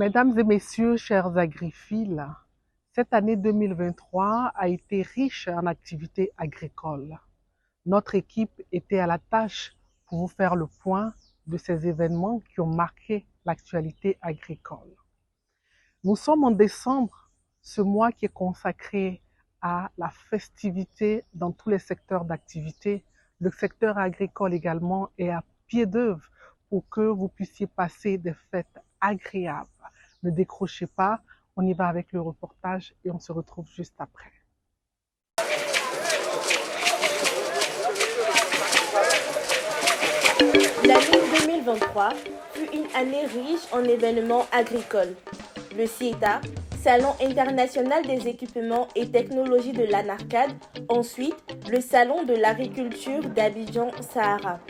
Mesdames et messieurs, chers agriphiles, cette année 2023 a été riche en activités agricoles. Notre équipe était à la tâche pour vous faire le point de ces événements qui ont marqué l'actualité agricole. Nous sommes en décembre, ce mois qui est consacré à la festivité dans tous les secteurs d'activité. Le secteur agricole également est à pied d'œuvre pour que vous puissiez passer des fêtes agréables. Ne décrochez pas, on y va avec le reportage et on se retrouve juste après. L'année 2023 fut une année riche en événements agricoles. Le CIETA, Salon international des équipements et technologies de l'ANARCAD, ensuite le Salon de l'agriculture d'Abidjan-Sahara.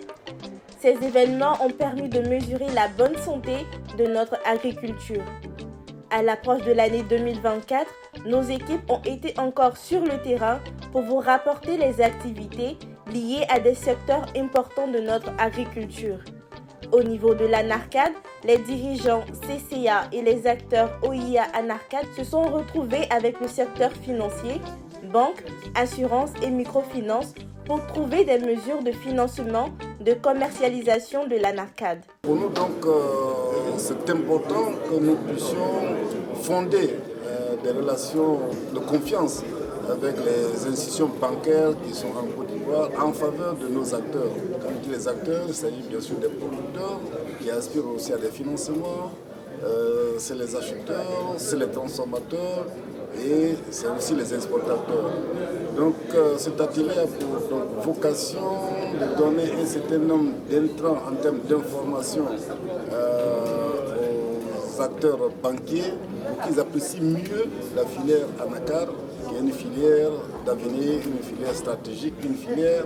Ces événements ont permis de mesurer la bonne santé de notre agriculture. À l'approche de l'année 2024, nos équipes ont été encore sur le terrain pour vous rapporter les activités liées à des secteurs importants de notre agriculture. Au niveau de l'ANARCAD, les dirigeants CCA et les acteurs OIA ANARCAD se sont retrouvés avec le secteur financier, banques, assurances et microfinance pour trouver des mesures de financement, de commercialisation de l'ANARCAD. Pour nous, donc, c'est important que nous puissions fonder des relations de confiance avec les institutions bancaires qui sont en Côte d'Ivoire en faveur de nos acteurs. Quand je dis les acteurs, il s'agit bien sûr des producteurs qui aspirent aussi à des financements, c'est les acheteurs, c'est les transformateurs et c'est aussi les exportateurs. Donc cet atelier a pour vocation de donner un certain nombre d'intrants en termes d'information aux acteurs banquiers pour qu'ils apprécient mieux la filière ANACAD, qui est une filière d'avenir, une filière stratégique, une filière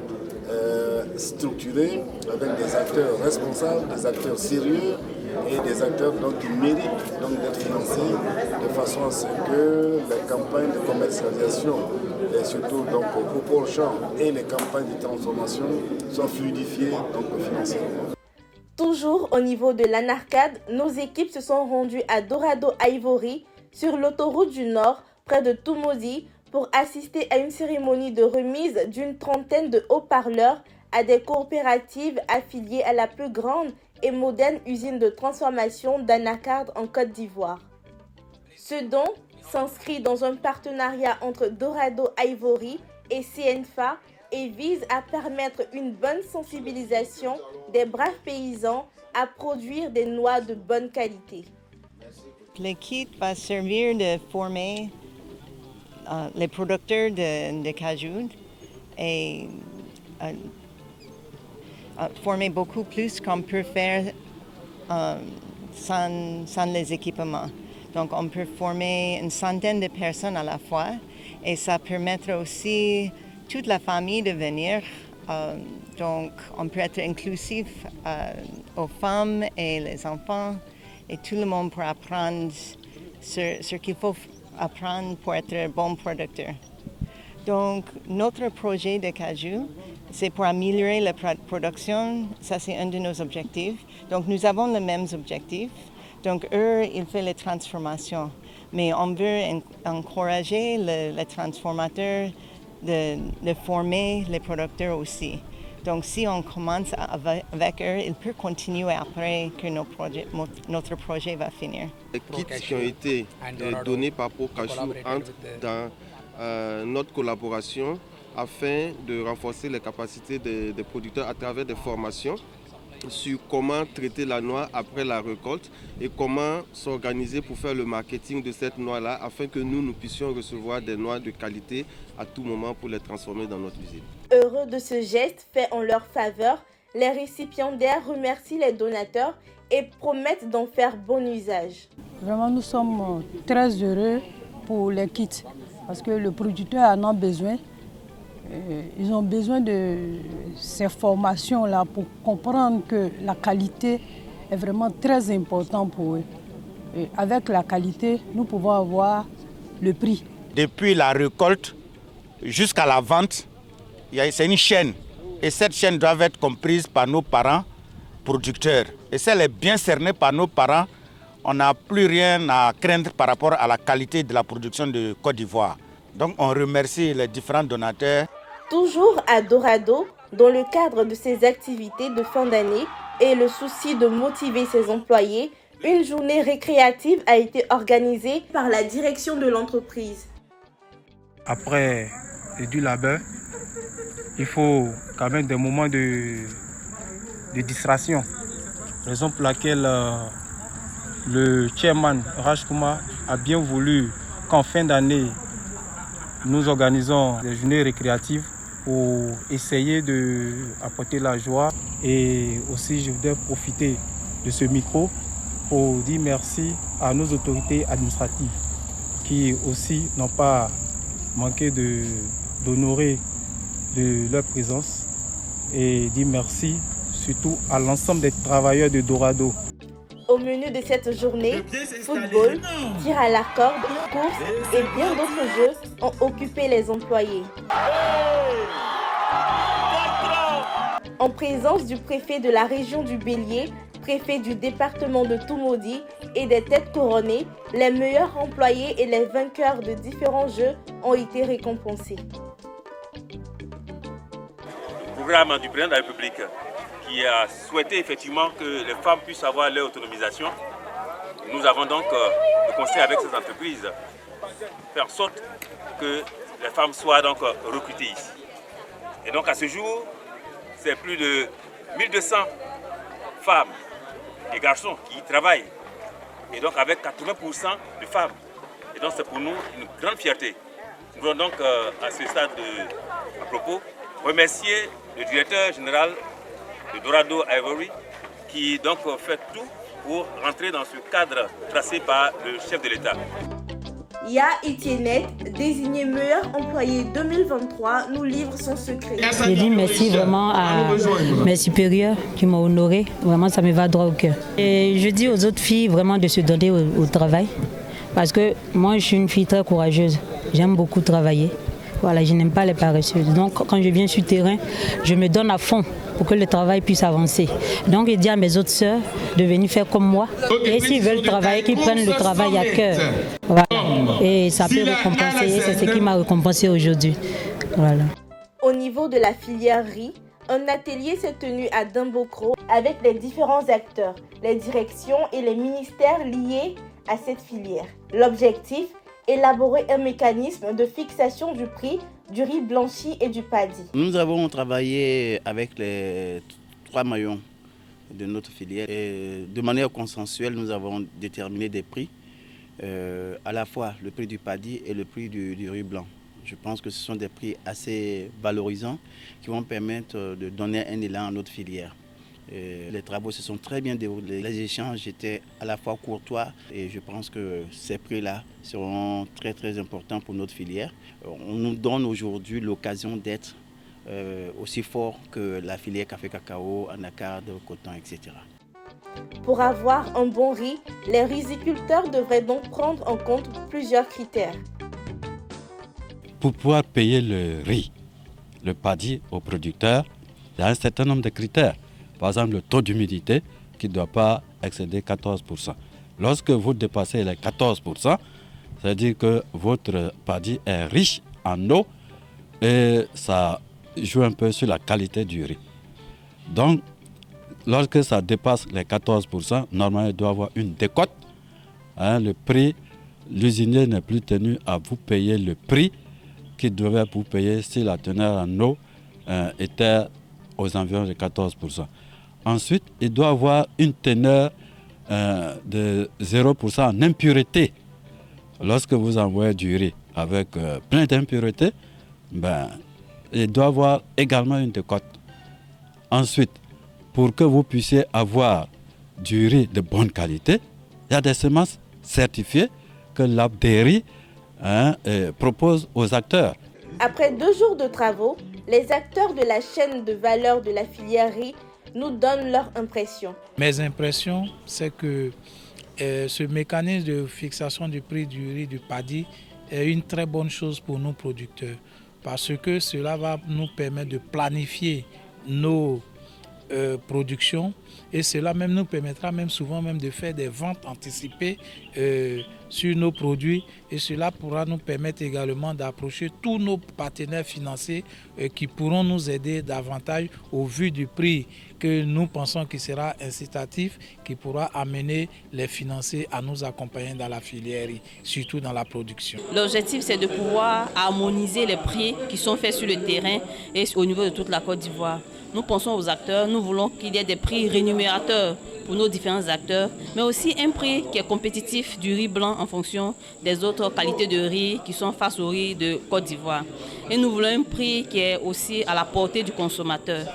structurée avec des acteurs responsables, des acteurs sérieux et des acteurs donc, qui méritent d'être financés de façon à ce que les campagnes de commercialisation et surtout donc, au pôle champ et les campagnes de transformation soient fluidifiées financièrement. Toujours au niveau de l'ANARCAD, nos équipes se sont rendues à Dorado Ivory sur l'autoroute du Nord près de Toumoudi pour assister à une cérémonie de remise d'une trentaine de haut-parleurs à des coopératives affiliées à la plus grande et moderne usine de transformation d'anacarde en Côte d'Ivoire. Ce don s'inscrit dans un partenariat entre Dorado Ivory et CNFA et vise à permettre une bonne sensibilisation des braves paysans à produire des noix de bonne qualité. Le kit va servir de former les producteurs de cajou et former beaucoup plus qu'on peut faire sans les équipements. Donc on peut former une centaine de personnes à la fois et ça permettra aussi toute la famille de venir. Donc on peut être inclusif aux femmes et les enfants et tout le monde pour apprendre ce qu'il faut apprendre pour être un bon producteur. Donc notre projet de cajou, c'est pour améliorer la production, ça c'est un de nos objectifs. Donc nous avons les mêmes objectifs. Donc eux, ils font les transformations. Mais on veut encourager les transformateurs de former les producteurs aussi. Donc si on commence avec eux, ils peuvent continuer après que notre projet va finir. Les kits qui ont été donnés par Procachou entrent dans notre collaboration afin de renforcer les capacités des producteurs à travers des formations sur comment traiter la noix après la récolte et comment s'organiser pour faire le marketing de cette noix-là afin que nous puissions recevoir des noix de qualité à tout moment pour les transformer dans notre usine. Heureux de ce geste fait en leur faveur, les récipiendaires remercient les donateurs et promettent d'en faire bon usage. Vraiment, nous sommes très heureux pour les kits parce que le producteur en a besoin. Ils ont besoin de ces formations-là pour comprendre que la qualité est vraiment très importante pour eux. Et avec la qualité, nous pouvons avoir le prix. Depuis la récolte jusqu'à la vente, c'est une chaîne. Et cette chaîne doit être comprise par nos parents producteurs. Et si elle est bien cernée par nos parents on n'a plus rien à craindre par rapport à la qualité de la production de Côte d'Ivoire. Donc on remercie les différents donateurs. Toujours à Dorado, dans le cadre de ses activités de fin d'année et le souci de motiver ses employés, une journée récréative a été organisée par la direction de l'entreprise. Après du labeur, il faut quand même des moments de distraction. Raison pour laquelle le chairman Raj Kumar a bien voulu qu'en fin d'année, nous organisons des journées récréatives pour essayer d'apporter la joie. Et aussi, je voudrais profiter de ce micro pour dire merci à nos autorités administratives qui aussi n'ont pas manqué d'honorer de leur présence et dire merci surtout à l'ensemble des travailleurs de Dorado. Au menu de cette journée, football, tir à la corde, course et bien d'autres jeux ont occupé les employés. En présence du préfet de la région du Bélier, préfet du département de Toumoudi et des têtes couronnées, les meilleurs employés et les vainqueurs de différents jeux ont été récompensés. Le programme du président de la République qui a souhaité effectivement que les femmes puissent avoir leur autonomisation. Nous avons donc le conseil avec ces entreprises faire en sorte que les femmes soient donc recrutées ici. Et donc à ce jour, c'est plus de 1200 femmes et garçons qui y travaillent. Et donc avec 80% de femmes. Et donc c'est pour nous une grande fierté. Nous voulons donc à ce stade à propos remercier le directeur général de Dorado Ivory qui donc fait tout pour rentrer dans ce cadre tracé par le chef de l'État. Ya Itienet, désigné meilleur employé 2023, nous livre son secret. Je dis merci vraiment à mes supérieurs qui m'ont honoré. Vraiment, ça me va droit au cœur. Et je dis aux autres filles vraiment de se donner au travail. Parce que moi, je suis une fille très courageuse. J'aime beaucoup travailler. Voilà, je n'aime pas les paresseuses. Donc, quand je viens sur le terrain, je me donne à fond pour que le travail puisse avancer. Donc, je dis à mes autres sœurs de venir faire comme moi. Et s'ils veulent travailler, qu'ils prennent le travail à cœur. Voilà. Et ça peut récompenser. Et c'est ce qui m'a récompensé aujourd'hui. Voilà. Au niveau de la filière riz, un atelier s'est tenu à Dimbokro avec les différents acteurs, les directions et les ministères liés à cette filière. L'objectif, élaborer un mécanisme de fixation du prix du riz blanchi et du paddy. Nous avons travaillé avec les 3 maillons de notre filière et de manière consensuelle, nous avons déterminé des prix, à la fois le prix du paddy et le prix du riz blanc. Je pense que ce sont des prix assez valorisants qui vont permettre de donner un élan à notre filière. Les travaux se sont très bien déroulés. Les échanges étaient à la fois courtois et je pense que ces prix-là seront très très importants pour notre filière. On nous donne aujourd'hui l'occasion d'être aussi fort que la filière café-cacao, anacarde, coton, etc. Pour avoir un bon riz, les riziculteurs devraient donc prendre en compte plusieurs critères. Pour pouvoir payer le riz, le paddy aux producteurs, il y a un certain nombre de critères. Par exemple, le taux d'humidité qui ne doit pas excéder 14%. Lorsque vous dépassez les 14%, c'est-à-dire que votre paddy est riche en eau et ça joue un peu sur la qualité du riz. Donc, lorsque ça dépasse les 14%, normalement, il doit avoir une décote. Le prix, l'usinier n'est plus tenu à vous payer le prix qu'il devait vous payer si la teneur en eau était aux environs de 14%. Ensuite, il doit avoir une teneur de 0% en impureté. Lorsque vous envoyez du riz avec plein d'impuretés, il doit avoir également une décote. Ensuite, pour que vous puissiez avoir du riz de bonne qualité, il y a des semences certifiées que l'Abderi propose aux acteurs. Après 2 jours de travaux, les acteurs de la chaîne de valeur de la filière riz nous donnent leurs impressions. Mes impressions, c'est que ce mécanisme de fixation du prix du riz du paddy est une très bonne chose pour nos producteurs parce que cela va nous permettre de planifier nos production et cela même nous permettra même souvent même de faire des ventes anticipées sur nos produits et cela pourra nous permettre également d'approcher tous nos partenaires financiers qui pourront nous aider davantage au vu du prix que nous pensons qu'il sera incitatif, qui pourra amener les financiers à nous accompagner dans la filière, surtout dans la production. L'objectif, c'est de pouvoir harmoniser les prix qui sont faits sur le terrain et au niveau de toute la Côte d'Ivoire. Nous pensons aux acteurs, nous voulons qu'il y ait des prix rémunérateurs pour nos différents acteurs, mais aussi un prix qui est compétitif du riz blanc en fonction des autres qualités de riz qui sont face au riz de Côte d'Ivoire. Et nous voulons un prix qui est aussi à la portée du consommateur.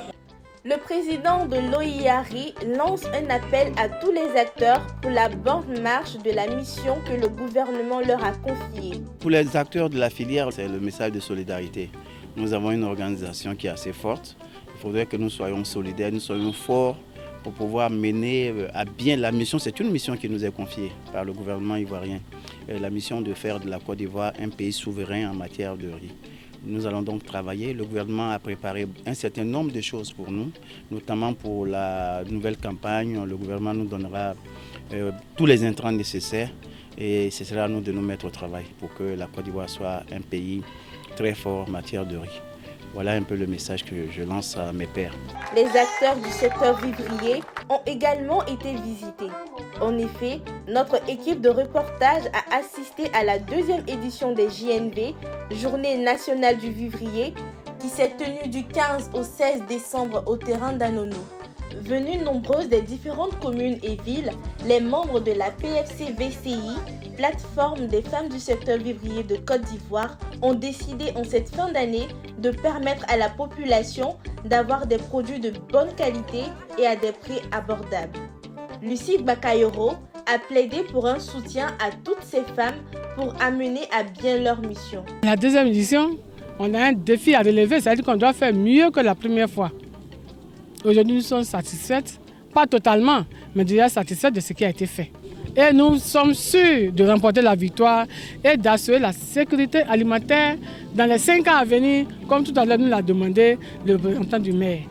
Le président de l'OIARI lance un appel à tous les acteurs pour la bonne marche de la mission que le gouvernement leur a confiée. Pour les acteurs de la filière, c'est le message de solidarité. Nous avons une organisation qui est assez forte. Il faudrait que nous soyons solidaires, nous soyons forts pour pouvoir mener à bien la mission. C'est une mission qui nous est confiée par le gouvernement ivoirien. La mission de faire de la Côte d'Ivoire un pays souverain en matière de riz. Nous allons donc travailler. Le gouvernement a préparé un certain nombre de choses pour nous, notamment pour la nouvelle campagne. Le gouvernement nous donnera tous les intrants nécessaires et ce sera à nous de nous mettre au travail pour que la Côte d'Ivoire soit un pays très fort en matière de riz. Voilà un peu le message que je lance à mes pairs. Les acteurs du secteur vivrier ont également été visités. En effet, notre équipe de reportage a assisté à la 2e édition des JNV, Journée nationale du vivrier, qui s'est tenue du 15 au 16 décembre au terrain d'Anono. Venus nombreuses des différentes communes et villes, les membres de la PFC-VCI, plateforme des femmes du secteur vivrier de Côte d'Ivoire, ont décidé en cette fin d'année de permettre à la population d'avoir des produits de bonne qualité et à des prix abordables. Lucie Bakayoro a plaidé pour un soutien à toutes ces femmes pour amener à bien leur mission. La 2e édition, on a un défi à relever, c'est-à-dire qu'on doit faire mieux que la première fois. Aujourd'hui, nous sommes satisfaits, pas totalement, mais déjà satisfaits de ce qui a été fait. Et nous sommes sûrs de remporter la victoire et d'assurer la sécurité alimentaire dans les 5 ans à venir, comme tout à l'heure nous l'a demandé le représentant du maire.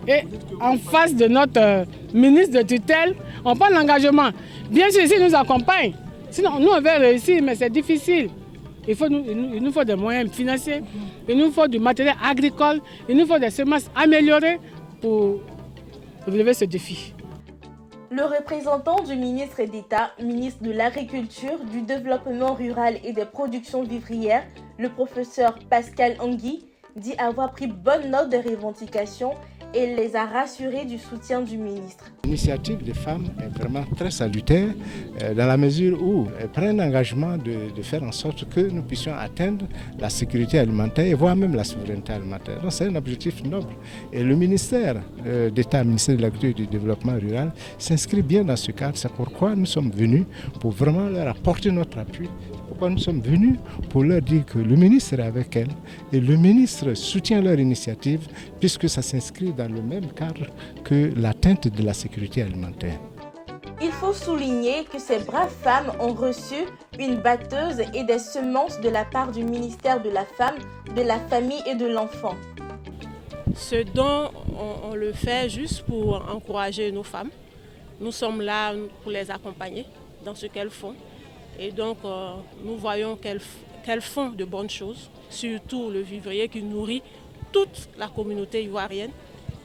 Et en face de notre ministre de tutelle, on prend l'engagement. Bien sûr, ici, nous accompagne. Sinon, nous, on veut réussir, mais c'est difficile. Il nous faut des moyens financiers, il nous faut du matériel agricole, il nous faut des semences améliorées pour relever ce défi. Le représentant du ministre d'État, ministre de l'Agriculture, du Développement rural et des productions vivrières, le professeur Pascal Angui, dit avoir pris bonne note des revendications et les a rassurés du soutien du ministre. L'initiative des femmes est vraiment très salutaire dans la mesure où elles prennent l'engagement de faire en sorte que nous puissions atteindre la sécurité alimentaire et voire même la souveraineté alimentaire. Donc c'est un objectif noble. Et le ministère d'État, le ministère de l'Agriculture et du Développement rural s'inscrit bien dans ce cadre. C'est pourquoi nous sommes venus pour vraiment leur apporter notre appui. Pourquoi nous sommes venus pour leur dire que le ministre est avec elles et le ministre soutient leur initiative puisque ça s'inscrit dans le même cadre que l'atteinte de la sécurité alimentaire. Il faut souligner que ces braves femmes ont reçu une batteuse et des semences de la part du ministère de la Femme, de la Famille et de l'Enfant. Ce don, on le fait juste pour encourager nos femmes. Nous sommes là pour les accompagner dans ce qu'elles font. Et donc, nous voyons qu'elles font de bonnes choses, surtout le vivrier qui nourrit toute la communauté ivoirienne.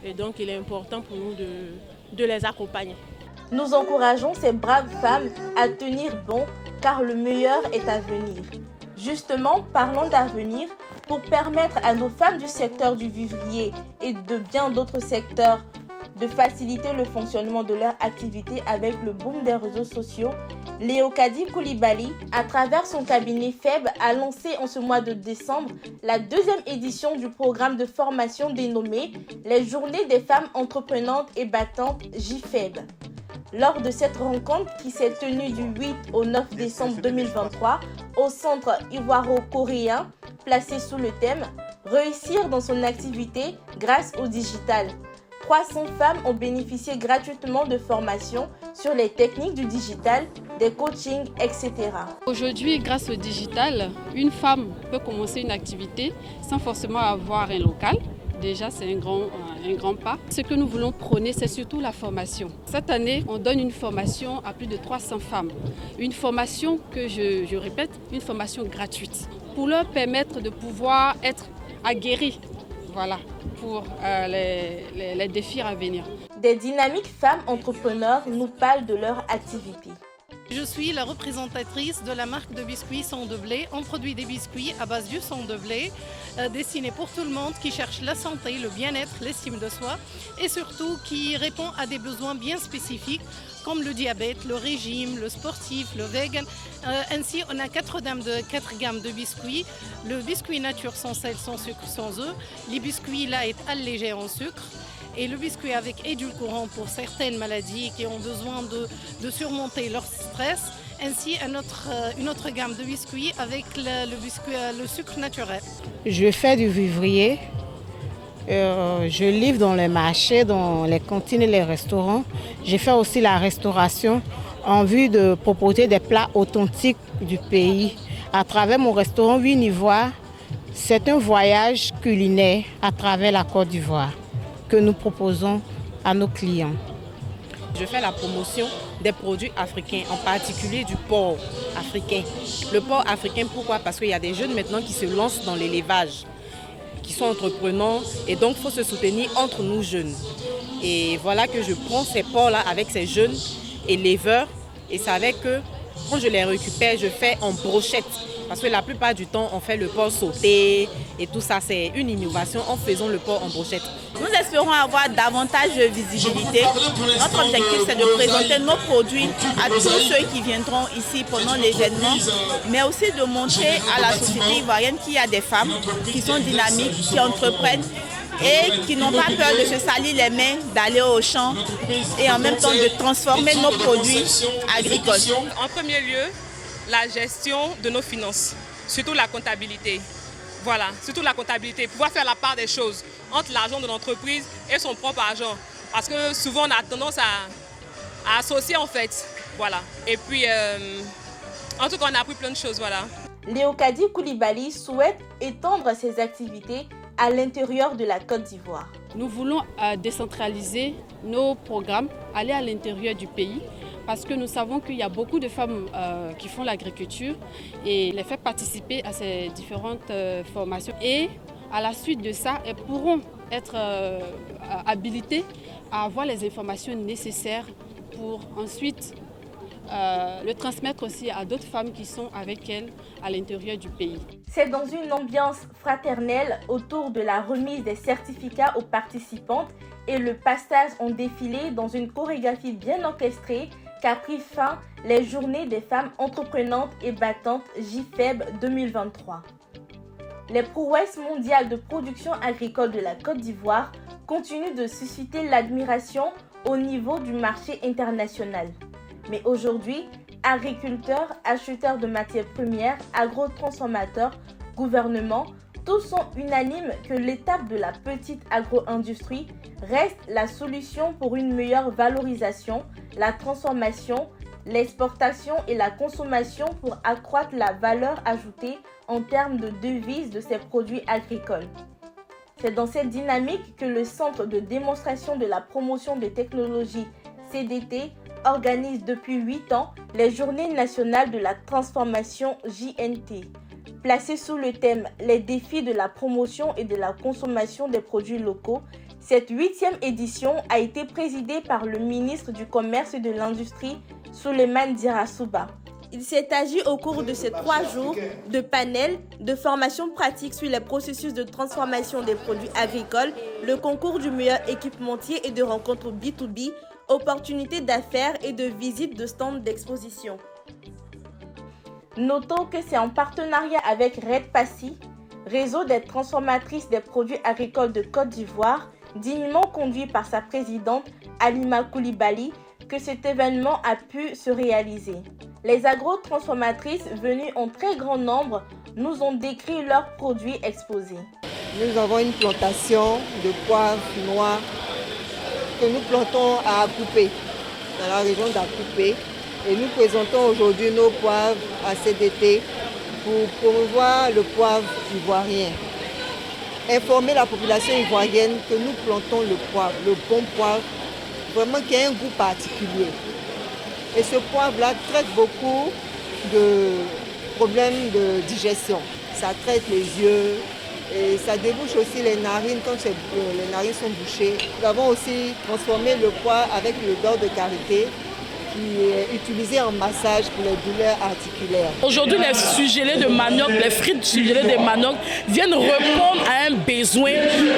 Et donc, il est important pour nous de les accompagner. Nous encourageons ces braves femmes à tenir bon, car le meilleur est à venir. Justement, parlons d'avenir pour permettre à nos femmes du secteur du vivrier et de bien d'autres secteurs de faciliter le fonctionnement de leur activité avec le boom des réseaux sociaux. Léocadie Koulibaly, à travers son cabinet FEB, a lancé en ce mois de décembre la 2e édition du programme de formation dénommé les Journées des femmes entreprenantes et battantes JFEB. Lors de cette rencontre qui s'est tenue du 8 au 9 décembre 2023 au centre ivoiro-coréen, placé sous le thème « Réussir dans son activité grâce au digital ». 300 femmes ont bénéficié gratuitement de formations sur les techniques du digital, des coachings, etc. Aujourd'hui, grâce au digital, une femme peut commencer une activité sans forcément avoir un local. Déjà, c'est un grand pas. Ce que nous voulons prôner, c'est surtout la formation. Cette année, on donne une formation à plus de 300 femmes. Une formation que, je répète, une formation gratuite pour leur permettre de pouvoir être aguerries, voilà, pour les défis à venir. Des dynamiques femmes entrepreneurs nous parlent de leur activité. Je suis la représentatrice de la marque de biscuits Sang de Blé. On produit des biscuits à base du sang de blé, destinés pour tout le monde qui cherche la santé, le bien-être, l'estime de soi et surtout qui répond à des besoins bien spécifiques comme le diabète, le régime, le sportif, le vegan. Ainsi, on a 4 gammes de biscuits. Le biscuit nature sans sel, sans sucre, sans œufs. Les biscuits light allégés en sucre. Et le biscuit avec édulcorant pour certaines maladies qui ont besoin de surmonter leur stress, ainsi une autre gamme de biscuits avec le sucre naturel. Je fais du vivrier, je livre dans les marchés, dans les cantines et les restaurants. Je fais aussi la restauration en vue de proposer des plats authentiques du pays. À travers mon restaurant 8 Nivoire, c'est un voyage culinaire à travers la Côte d'Ivoire que nous proposons à nos clients. Je fais la promotion des produits africains, en particulier du porc africain. Le porc africain, pourquoi? Parce qu'il y a des jeunes maintenant qui se lancent dans l'élevage, qui sont entrepreneurs et donc il faut se soutenir entre nous jeunes. Et voilà que je prends ces porcs-là avec ces jeunes éleveurs et c'est avec eux, quand je les récupère, je fais en brochette. Parce que la plupart du temps, on fait le porc sauté et tout ça, c'est une innovation en faisant le porc en brochette. Nous espérons avoir davantage de visibilité. Notre objectif, c'est de présenter nos produits à tous ceux qui viendront ici pendant l'événement, mais aussi de montrer à la société ivoirienne qu'il y a des femmes qui sont dynamiques, qui entreprennent et qui n'ont pas peur de se salir les mains, d'aller au champ et en même temps de transformer nos produits agricoles. En premier lieu, la gestion de nos finances, surtout la comptabilité. Voilà, surtout la comptabilité, pouvoir faire la part des choses entre l'argent de l'entreprise et son propre argent. Parce que souvent on a tendance à associer en fait. Voilà. Et puis, en tout cas, on a appris plein de choses. Voilà. Léocadie Koulibaly souhaite étendre ses activités à l'intérieur de la Côte d'Ivoire. Nous voulons décentraliser nos programmes, aller à l'intérieur du pays. Parce que nous savons qu'il y a beaucoup de femmes qui font l'agriculture et les faire participer à ces différentes formations. Et à la suite de ça, elles pourront être habilitées à avoir les informations nécessaires pour ensuite le transmettre aussi à d'autres femmes qui sont avec elles à l'intérieur du pays. C'est dans une ambiance fraternelle autour de la remise des certificats aux participantes et le passage en défilé dans une chorégraphie bien orchestrée qu'a pris fin les journées des femmes entreprenantes et battantes JFEB 2023. Les prouesses mondiales de production agricole de la Côte d'Ivoire continuent de susciter l'admiration au niveau du marché international. Mais aujourd'hui, agriculteurs, acheteurs de matières premières, agrotransformateurs, gouvernements, tous sont unanimes que l'étape de la petite agro-industrie reste la solution pour une meilleure valorisation, la transformation, l'exportation et la consommation pour accroître la valeur ajoutée en termes de devises de ces produits agricoles. C'est dans cette dynamique que le Centre de démonstration de la promotion des technologies CDT organise depuis 8 ans les Journées nationales de la transformation JNT. Placée sous le thème « Les défis de la promotion et de la consommation des produits locaux », cette 8e édition a été présidée par le ministre du Commerce et de l'Industrie, Souleymane Dirasouba. Il s'est agi au cours de ces 3 jours de panels, de formations pratiques sur les processus de transformation des produits agricoles, le concours du meilleur équipementier et de rencontres B2B, opportunités d'affaires et de visites de stands d'exposition. Notons que c'est en partenariat avec Red Passy, réseau des transformatrices des produits agricoles de Côte d'Ivoire, dignement conduit par sa présidente Halima Koulibaly, que cet événement a pu se réaliser. Les agrotransformatrices venues en très grand nombre nous ont décrit leurs produits exposés. Nous avons une plantation de poivre noir que nous plantons à Akoupé, dans la région d'Akoupé. Et nous présentons aujourd'hui nos poivres à CDT pour promouvoir le poivre ivoirien. informer la population ivoirienne que nous plantons le poivre, le bon poivre, vraiment qui a un goût particulier. Et ce poivre-là traite beaucoup de problèmes de digestion. Ça traite les yeux et ça débouche aussi les narines quand les narines sont bouchées. Nous avons aussi transformé le poivre avec le beurre de karité qui est utilisé en massage pour les douleurs articulaires. Aujourd'hui, les surgelés de manioc, les frites surgelées de manioc viennent répondre à un besoin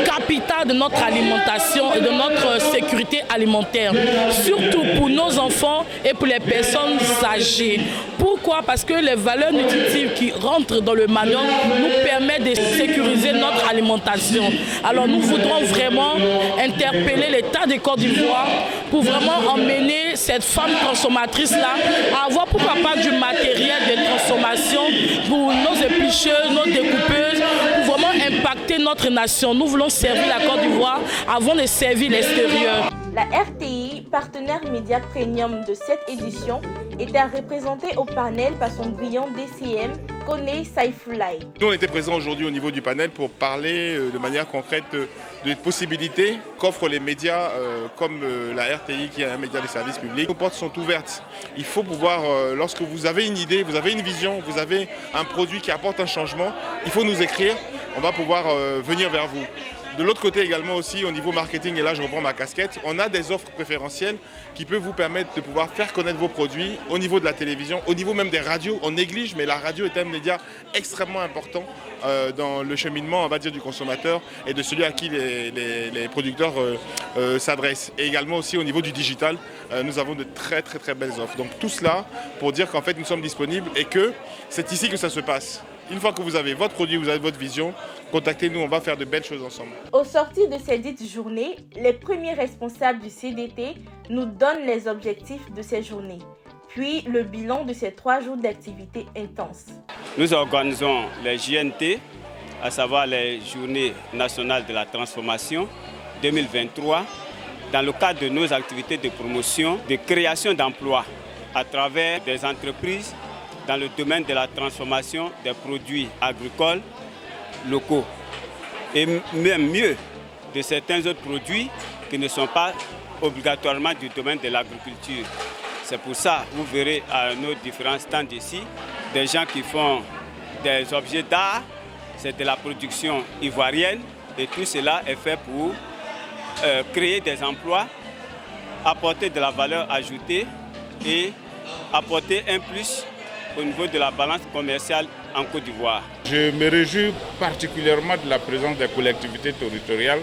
capital de notre alimentation et de notre sécurité alimentaire, surtout pour nos enfants et pour les personnes âgées. Pourquoi? Parce que les valeurs nutritives qui rentrent dans le manioc nous permettent de sécuriser notre alimentation. Alors nous voudrons vraiment interpeller l'État de Côte d'Ivoire pour vraiment emmener cette femme consommatrice-là à avoir pourquoi pas du matériel de transformation pour nos éplucheuses, nos découpeuses, pour vraiment impacter notre nation. Nous voulons servir la Côte d'Ivoire avant de servir l'extérieur. La RTI, partenaire média premium de cette édition, était représentée au panel par son brillant DCM, Koné Saifoulaye. Nous, on était présents aujourd'hui au niveau du panel pour parler de manière concrète des possibilités qu'offrent les médias comme la RTI, qui est un média de service public. Nos portes sont ouvertes. Il faut pouvoir, lorsque vous avez une idée, vous avez une vision, vous avez un produit qui apporte un changement, il faut nous écrire, on va pouvoir venir vers vous. De l'autre côté également aussi, au niveau marketing, et là je reprends ma casquette, on a des offres préférentielles qui peuvent vous permettre de pouvoir faire connaître vos produits au niveau de la télévision, au niveau même des radios. On néglige, mais la radio est un média extrêmement important dans le cheminement, on va dire, du consommateur et de celui à qui les producteurs s'adressent. Et également aussi au niveau du digital, nous avons de très belles offres. Donc tout cela pour dire qu'en fait nous sommes disponibles et que c'est ici que ça se passe. Une fois que vous avez votre produit, vous avez votre vision, contactez-nous, on va faire de belles choses ensemble. Au sortir de ces dites journées, les premiers responsables du CDT nous donnent les objectifs de ces journées, puis le bilan de ces 3 jours d'activité intense. Nous organisons les JNT, à savoir les Journées nationales de la transformation 2023, dans le cadre de nos activités de promotion, de création d'emplois à travers des entreprises dans le domaine de la transformation des produits agricoles locaux et même mieux de certains autres produits qui ne sont pas obligatoirement du domaine de l'agriculture. C'est pour ça que vous verrez à nos différents stands ici des gens qui font des objets d'art, c'est de la production ivoirienne et tout cela est fait pour créer des emplois, apporter de la valeur ajoutée et apporter un plus au niveau de la balance commerciale en Côte d'Ivoire. Je me réjouis particulièrement de la présence des collectivités territoriales,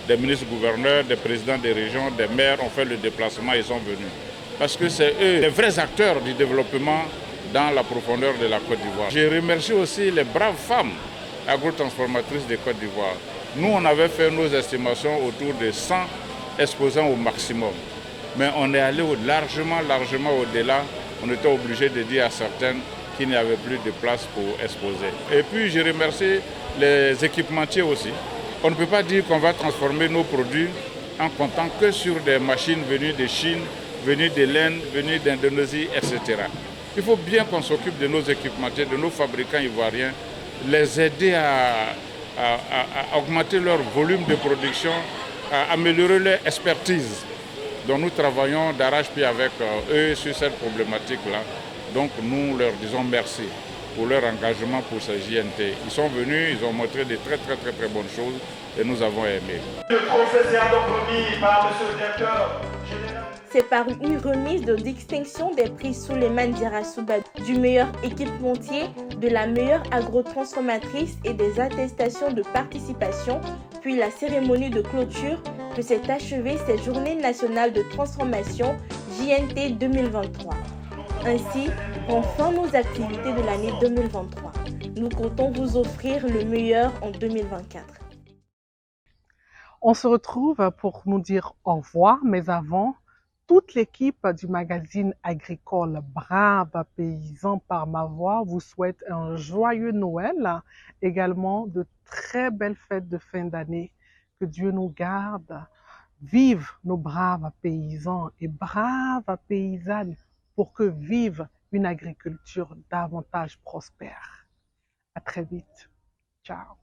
des ministres-gouverneurs, des présidents des régions, des maires ont fait le déplacement et sont venus. Parce que c'est eux les vrais acteurs du développement dans la profondeur de la Côte d'Ivoire. Je remercie aussi les braves femmes agrotransformatrices de Côte d'Ivoire. Nous, on avait fait nos estimations autour de 100 exposants au maximum. Mais on est allé largement au-delà. On était obligé de dire à certaines qu'il n'y avait plus de place pour exposer. Et puis je remercie les équipementiers aussi. On ne peut pas dire qu'on va transformer nos produits en comptant que sur des machines venues de Chine, venues de l'Inde, venues d'Indonésie, etc. Il faut bien qu'on s'occupe de nos équipementiers, de nos fabricants ivoiriens, les aider à augmenter leur volume de production, à améliorer leur expertise. Donc nous travaillons d'arrache-pied avec eux sur cette problématique-là. Donc nous leur disons merci pour leur engagement pour ce JNT. Ils sont venus, ils ont montré de très bonnes choses et nous avons aimé. Le trophée sera donc remis par M. le directeur général. C'est par une remise de distinction des prix Souleymane Diarra-Souba du meilleur équipementier, de la meilleure agrotransformatrice et des attestations de participation, puis la cérémonie de clôture que s'est achevée cette journée nationale de transformation JNT 2023. Ainsi, prend fin nos activités de l'année 2023. Nous comptons vous offrir le meilleur en 2024. On se retrouve pour nous dire au revoir, mais avant, toute l'équipe du magazine agricole Brave Paysan par ma voix vous souhaite un joyeux Noël, également de très belles fêtes de fin d'année. Que Dieu nous garde. Vive nos braves paysans et braves paysannes pour que vive une agriculture davantage prospère. À très vite. Ciao.